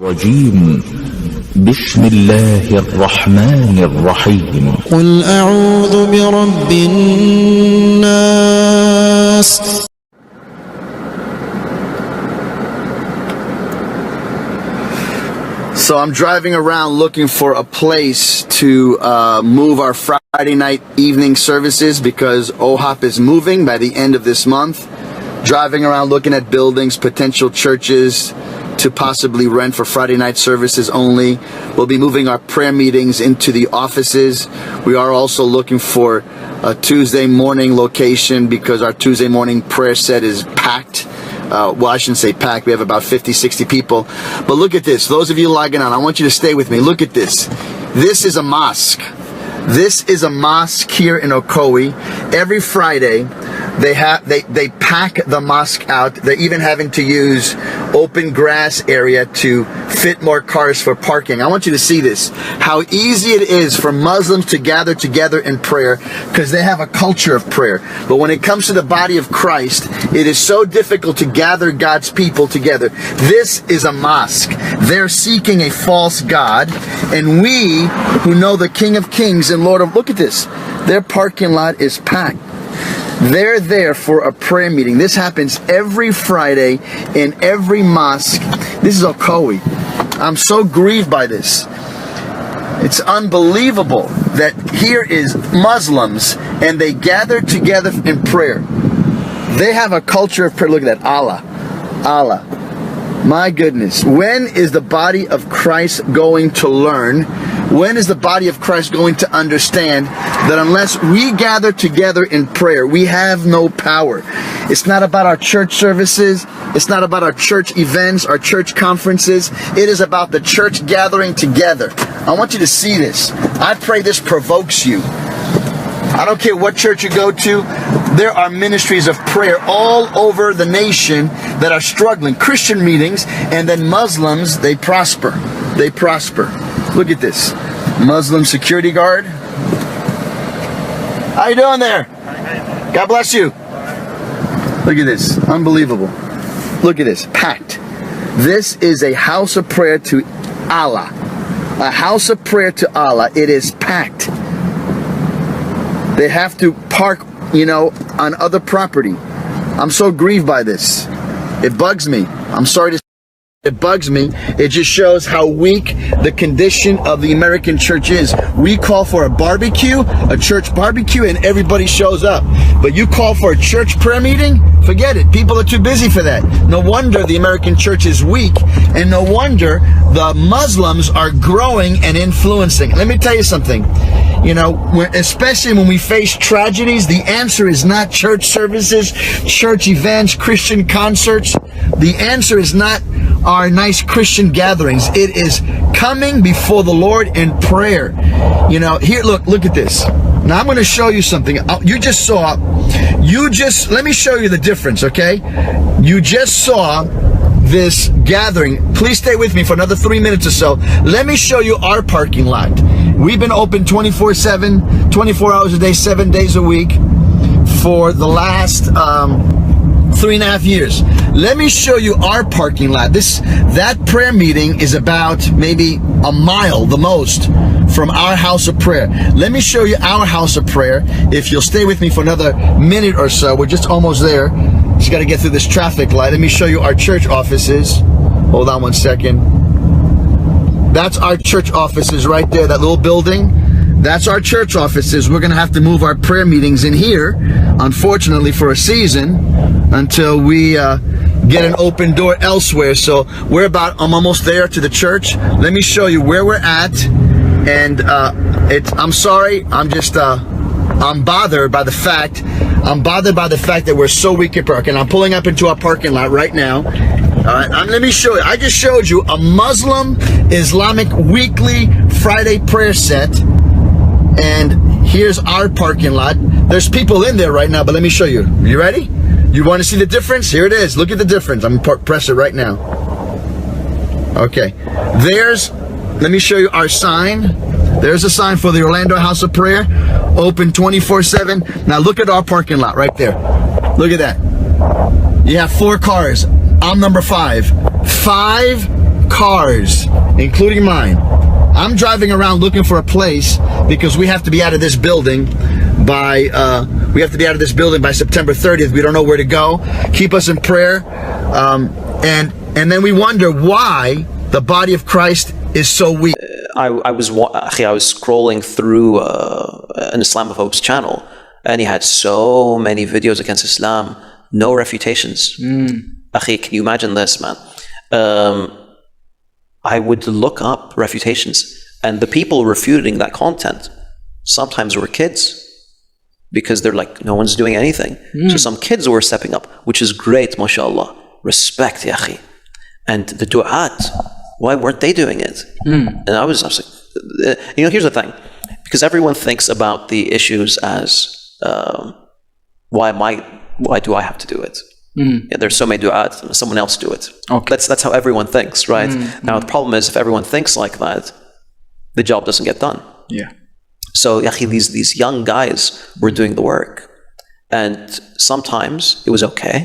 الرجيم بسم الله الرحمن الرحيم قل أعوذ برب الناس. So I'm driving around looking for a place to move our Friday night evening services because OHOP is moving by the end of this month. Driving around looking at buildings, potential churches to possibly rent for Friday night services only. We'll be moving our prayer meetings into the offices. We are also looking for a Tuesday morning location because our Tuesday morning prayer set is packed. Well, I shouldn't say packed. We have about 50, 60 people. But look at this. Those of you logging on, I want you to stay with me. Look at this. This is a mosque. This is a mosque here in Ocoee. Every Friday, they pack the mosque out. They're even having to use open grass area to fit more cars for parking. I want you to see this. How easy it is for Muslims to gather together in prayer because they have a culture of prayer. But when it comes to the body of Christ, it is so difficult to gather God's people together. This is a mosque. They're seeking a false God. And we who know the King of Kings and Lord of... Look at this. Their parking lot is packed. They're there for a prayer meeting. This happens every Friday in every mosque. This is Ocoee. I'm so grieved by this. It's unbelievable that here is Muslims and they gather together in prayer. They have a culture of prayer. Look at that. Allah. My goodness. When is the body of Christ going to learn? When is the body of Christ going to understand that unless we gather together in prayer, we have no power? It's not about our church services. It's not about our church events, our church conferences. It is about the church gathering together. I want you to see this. I pray this provokes you. I don't care what church you go to. There are ministries of prayer all over the nation that are struggling. Christian meetings, and then Muslims, they prosper. They prosper. Look at this. Muslim security guard. How you doing there? God bless you. Look at this. Unbelievable. Look at this. Packed. This is a house of prayer to Allah. A house of prayer to Allah. It is packed. They have to park, on other property. I'm so grieved by this. It bugs me. I'm sorry to say. It bugs me. It just shows how weak the condition of the American church is. We call for a barbecue, a church barbecue, and everybody shows up. But you call for a church prayer meeting? Forget it. People are too busy for that. No wonder the American church is weak, and no wonder the Muslims are growing and influencing. Let me tell you something. Especially when we face tragedies, the answer is not church services, church events, Christian concerts. The answer is not our nice Christian gatherings. It is coming before the Lord in prayer. Here, look at this. Now I'm going to show you something. Let me show you the difference, okay? You just saw this gathering. Please stay with me for another 3 minutes or so. Let me show you our parking lot. We've been open 24/7, 24 hours a day, 7 days a week for the last 3.5 years. Let me show you our parking lot. That prayer meeting is about maybe a mile, the most, from our house of prayer. Let me show you our house of prayer. If you'll stay with me for another minute or so, we're just almost there. Just got to get through this traffic light. Let me show you our church offices. Hold on one second. That's our church offices right there, that little building. That's our church offices. We're going to have to move our prayer meetings in here, unfortunately, for a season until we get an open door elsewhere. So I'm almost there to the church. Let me show you where we're at. And I'm sorry. I'm bothered by the fact that we're so weak at parking. I'm pulling up into our parking lot right now. All right, let me show you. I just showed you a Muslim Islamic weekly Friday prayer set. And here's our parking lot. There's people in there right now, but let me show you. You ready? You want to see the difference? Here it is. Look at the difference. I'm going to press it right now. Okay. Let me show you our sign. There's a sign for the Orlando House of Prayer. Open 24/7. Now look at our parking lot right there. Look at that. You have 4 cars. I'm number 5. 5 cars, including mine. I'm driving around looking for a place because we have to be out of this building by September 30th. We don't know where to go. Keep us in prayer. And then we wonder why the body of Christ is so weak. I was scrolling through an Islamophobe's channel, and he had so many videos against Islam, no refutations. Akhi, can you imagine this, man? I would look up refutations, and the people refuting that content sometimes were kids, because they're like, no one's doing anything. So some kids were stepping up, which is great, mashallah. Respect, ya akhi. And the du'at, why weren't they doing it? And I was like, here's the thing. Because everyone thinks about the issues as, why do I have to do it? Yeah, there's so many du'at, someone else do it. Okay. That's how everyone thinks, right? Now the problem is, if everyone thinks like that, the job doesn't get done. Yeah. So these young guys were doing the work, and sometimes it was okay,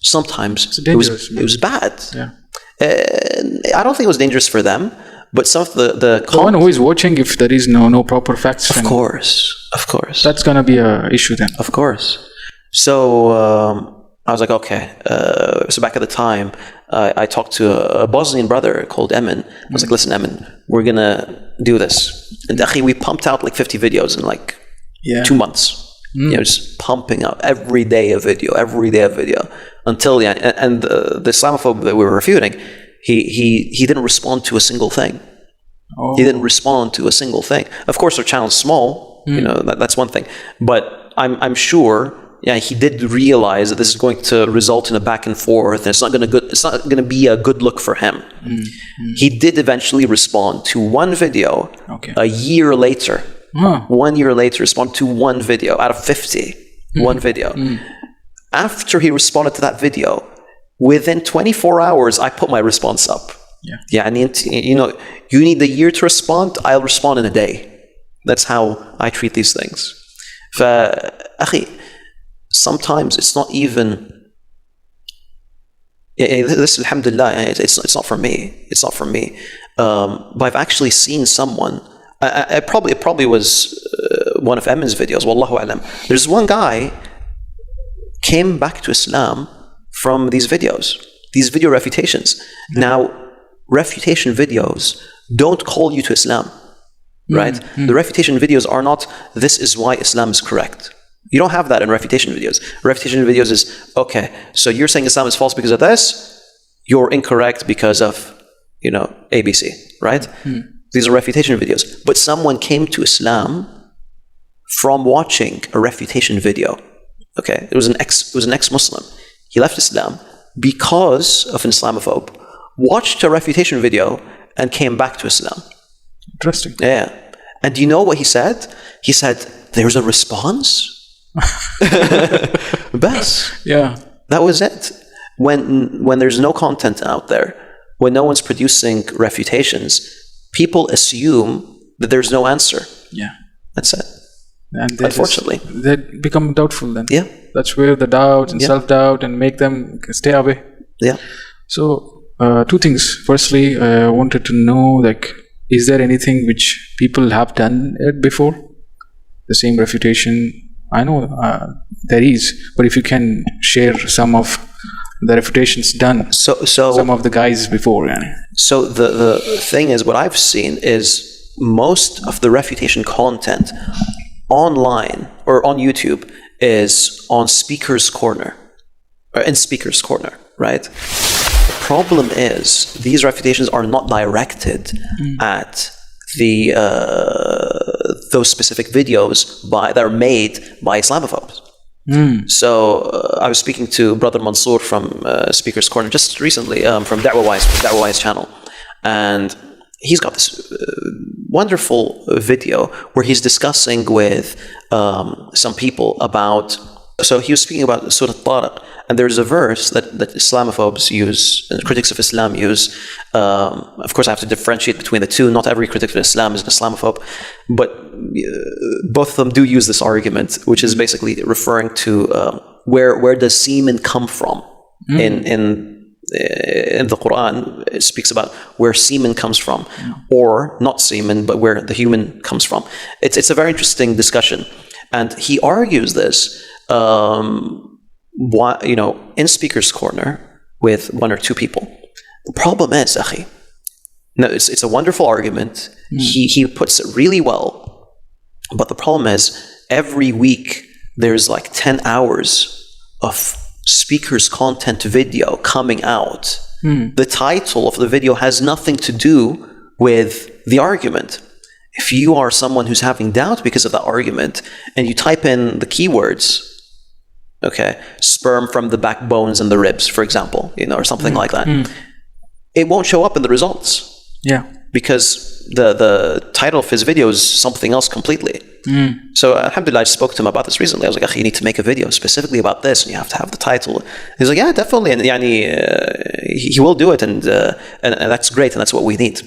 sometimes it was bad. Yeah. I don't think it was dangerous for them, but some of the one who is watching, if there is no proper facts, of course, that's gonna be a issue then. Of course. So I was like, okay. So back at the time, I talked to a Bosnian brother called Emin. I was like, listen, Emin, we're gonna do this. And we pumped out like 50 videos in like 2 months. Just pumping out every day a video, until and the Islamophobe that we were refuting, he didn't respond to a single thing. He didn't respond to a single thing. Of course, our channel's small, that's one thing. But I'm sure, he did realize that this is going to result in a back and forth, and it's not going to be a good look for him. He did eventually respond to one video. A year later. 1 year later, respond to one video out of 50. One video. After he responded to that video, within 24 hours, I put my response up. And you need a year to respond. I'll respond in a day. That's how I treat these things. Sometimes it's not even. This, alhamdulillah, it's not for me. It's not for me. But I've actually seen someone. It probably was one of Emin's videos. Wallahu alam. There's one guy came back to Islam from these videos, these video refutations. Now, refutation videos don't call you to Islam, right? The refutation videos are not, this is why Islam is correct. You don't have that in refutation videos. Refutation videos is, okay, so you're saying Islam is false because of this, you're incorrect because of, ABC, right? These are refutation videos. But someone came to Islam from watching a refutation video. Okay, it was an ex-Muslim. He left Islam because of an Islamophobe, watched a refutation video, and came back to Islam. Interesting. Yeah. And do you know what he said? He said, there's a response? Best. Yeah. That was it. When there's no content out there, when no one's producing refutations, people assume that there's no answer. Yeah. That's it. And unfortunately. They become doubtful then. Yeah. That's where the doubt and self-doubt and make them stay away. Yeah. So, two things. Firstly, I wanted to know, is there anything which people have done it before? The same refutation? I know there is, but if you can share some of the refutations done, so some of the guys before. So the thing is, what I've seen is most of the refutation content online or on YouTube is on Speaker's Corner, or in Speaker's Corner, right? The problem is these refutations are not directed at the those specific videos that are made by Islamophobes. So I was speaking to Brother Mansour from Speaker's Corner just recently, from Dawah's channel, and he's got this wonderful video where he's discussing with some people about. So he was speaking about Surah Tariq, and there's a verse that Islamophobes use, and critics of Islam use. Of course, I have to differentiate between the two. Not every critic of Islam is an Islamophobe, but both of them do use this argument, which is basically referring to where does semen come from in in the Quran, it speaks about where semen comes from, or not semen, but where the human comes from. It's a very interesting discussion, and he argues this, in Speaker's Corner with one or two people. The problem is, akhi, no, it's a wonderful argument. He puts it really well, but the problem is every week there's like 10 hours of speaker's content video coming out. The title of the video has nothing to do with the argument. If you are someone who's having doubt because of that argument, and you type in the keywords, okay, sperm from the backbones and the ribs, for example, or something like that, it won't show up in the results. Yeah. Because the title of his video is something else completely. So alhamdulillah, I spoke to him about this recently. I was like, you need to make a video specifically about this, and you have to have the title. He's like, yeah, definitely, and he will do it, and that's great, and that's what we need.